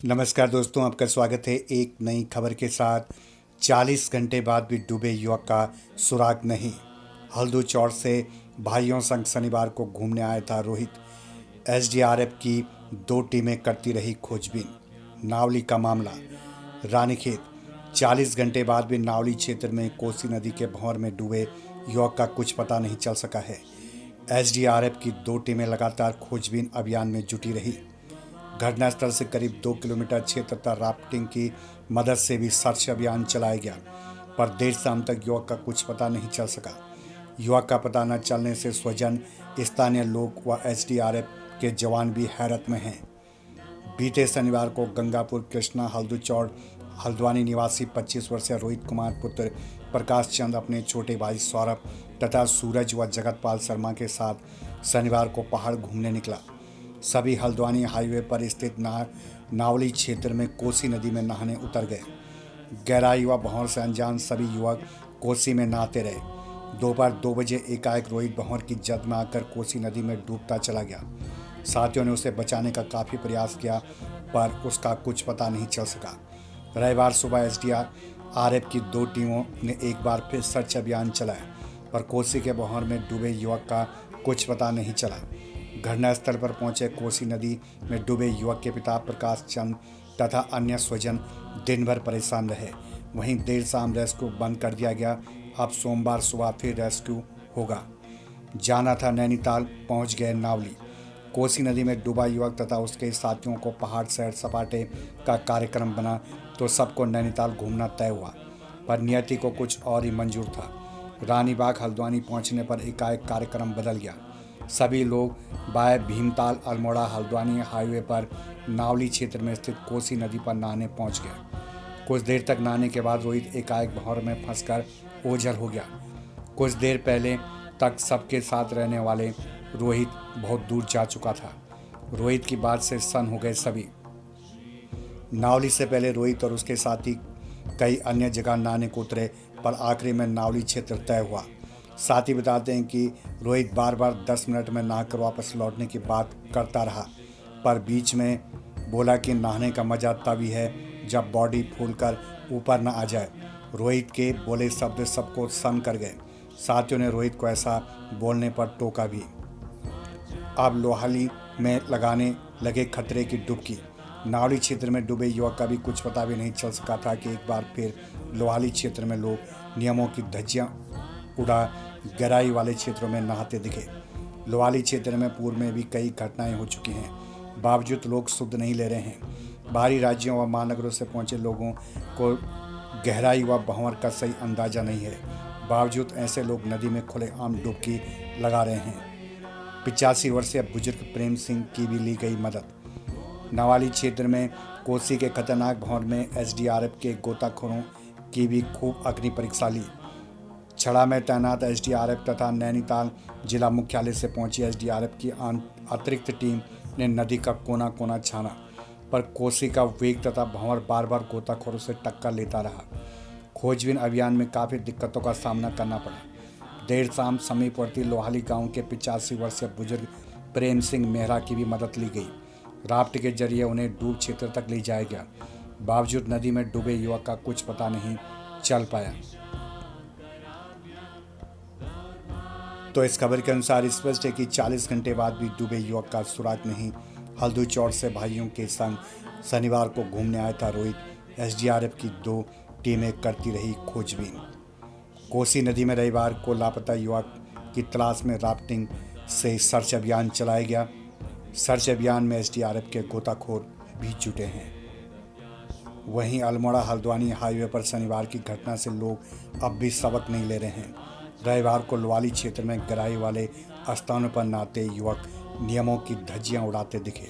नमस्कार दोस्तों, आपका स्वागत है एक नई खबर के साथ। 40 घंटे बाद भी डूबे युवक का सुराग नहीं। हल्दू चौर से भाइयों संग शनिवार को घूमने आया था रोहित। एसडीआरएफ की 2 टीमें करती रही खोजबीन। नावली का मामला रानीखेत। 40 घंटे बाद भी नावली क्षेत्र में कोसी नदी के भंवर में डूबे युवक का कुछ पता नहीं चल सका है। एसडीआरएफ की 2 टीमें लगातार खोजबीन अभियान में जुटी रही। घटनास्थल से करीब 2 किलोमीटर क्षेत्र तक राफ्टिंग की मदद से भी सर्च अभियान चलाया गया, पर देर शाम तक युवक का कुछ पता नहीं चल सका। युवक का पता न चलने से स्वजन, स्थानीय लोग व एसडीआरएफ के जवान भी हैरत में हैं। बीते शनिवार को गंगापुर कृष्णा हल्दूचौड़ हल्द्वानी निवासी 25 वर्षीय रोहित कुमार पुत्र प्रकाश चंद अपने छोटे भाई सौरभ तथा सूरज व जगतपाल शर्मा के साथ शनिवार को पहाड़ घूमने निकला। सभी हल्द्वानी हाईवे पर स्थित नावली क्षेत्र में कोसी नदी में नहाने उतर गए। गहराई व भंवर से अनजान सभी युवक कोसी में नहाते रहे। दोपहर 2 बजे एकाएक रोहित भंवर की जद में आकर कोसी नदी में डूबता चला गया। साथियों ने उसे बचाने का काफ़ी प्रयास किया, पर उसका कुछ पता नहीं चल सका। रविवार सुबह एसडीआरएफ की 2 टीमों ने एक बार फिर सर्च अभियान चलाया, पर कोसी के भंवर में डूबे युवक का कुछ पता नहीं चला। घटनास्थल पर पहुंचे कोसी नदी में डूबे युवक के पिता प्रकाश चंद तथा अन्य स्वजन दिन भर परेशान रहे। वहीं देर शाम रेस्क्यू बंद कर दिया गया। अब सोमवार सुबह फिर रेस्क्यू होगा। जाना था नैनीताल, पहुंच गए नावली। कोसी नदी में डूबा युवक तथा उसके साथियों को पहाड़ सैर सपाटे का कार्यक्रम बना तो सबको नैनीताल घूमना तय हुआ, पर नियति को कुछ और ही मंजूर था। रानीबाग हल्द्वानी पहुंचने पर एकाएक कार्यक्रम बदल गया। सभी लोग बाय भीमताल अल्मोड़ा हल्द्वानी हाईवे पर नावली क्षेत्र में स्थित कोसी नदी पर नहाने पहुंच गए। कुछ देर तक नहाने के बाद रोहित एकाएक भंवर में फंसकर ओझल हो गया। कुछ देर पहले तक सबके साथ रहने वाले रोहित बहुत दूर जा चुका था। रोहित की बात से सन्न हो गए सभी। नावली से पहले रोहित और उसके साथी कई अन्य जगह नहाने को उतरे, पर आखिरी में नावली क्षेत्र तय हुआ। साथ ही बताते हैं कि रोहित बार बार 10 मिनट में नहाकर वापस लौटने की बात करता रहा, पर बीच में बोला कि नहाने का मज़ा तभी है जब बॉडी फूलकर ऊपर न आ जाए। रोहित के बोले शब्द सबको सन्न कर गए। साथियों ने रोहित को ऐसा बोलने पर टोका भी। अब लोहाली में लगाने लगे खतरे की डुबकी। नावली क्षेत्र में डूबे युवक का भी कुछ पता भी नहीं चल सका था कि एक बार फिर लोहाली क्षेत्र में लोग नियमों की धज्जियां उड़ा गहराई वाले क्षेत्रों में नहाते दिखे। लोहाली क्षेत्र में पूर्व में भी कई घटनाएं हो चुकी हैं, बावजूद लोग शुद्ध नहीं ले रहे हैं। बाहरी राज्यों व महानगरों से पहुंचे लोगों को गहराई व भंवर का सही अंदाजा नहीं है, बावजूद ऐसे लोग नदी में खुलेआम डुबकी लगा रहे हैं। 85 वर्षीय बुजुर्ग प्रेम सिंह की भी ली गई मदद। नावली क्षेत्र में कोसी के खतरनाक भंवर में एसडीआरएफ के गोताखोरों की भी खूब अग्नि परीक्षा ली। छड़ा में तैनात एसडीआरएफ तथा नैनीताल जिला मुख्यालय से पहुंची एसडीआरएफ की अतिरिक्त टीम ने नदी का कोना कोना छाना, पर कोसी का वेग तथा भंवर बार बार गोताखोरों से टक्कर लेता रहा। खोजबीन अभियान में काफ़ी दिक्कतों का सामना करना पड़ा। देर शाम समीपवर्ती लोहाली गांव के 85 वर्षीय बुजुर्ग प्रेम सिंह मेहरा की भी मदद ली गई। राफ्ट के जरिए उन्हें डूब क्षेत्र तक ले जाया गया, बावजूद नदी में डूबे युवक का कुछ पता नहीं चल पाया। तो इस खबर के अनुसार स्पष्ट है कि 40 घंटे बाद भी डूबे युवक का सुराग नहीं। हल्दूचौड़ से भाइयों के संग शनिवार को घूमने आया था रोहित। एसडीआरएफ की 2 टीमें करती रही खोजबीन। कोसी नदी में रविवार को लापता युवक की तलाश में राफ्टिंग से सर्च अभियान चलाया गया। सर्च अभियान में एसडीआरएफ के गोताखोर भी जुटे हैं। वहीं अल्मोड़ा हल्द्वानी हाईवे पर शनिवार की घटना से लोग अब भी सबक नहीं ले रहे हैं। रविवार को लोहाली क्षेत्र में गहराई वाले स्थानों पर नहाते युवक नियमों की धज्जियां उड़ाते दिखे।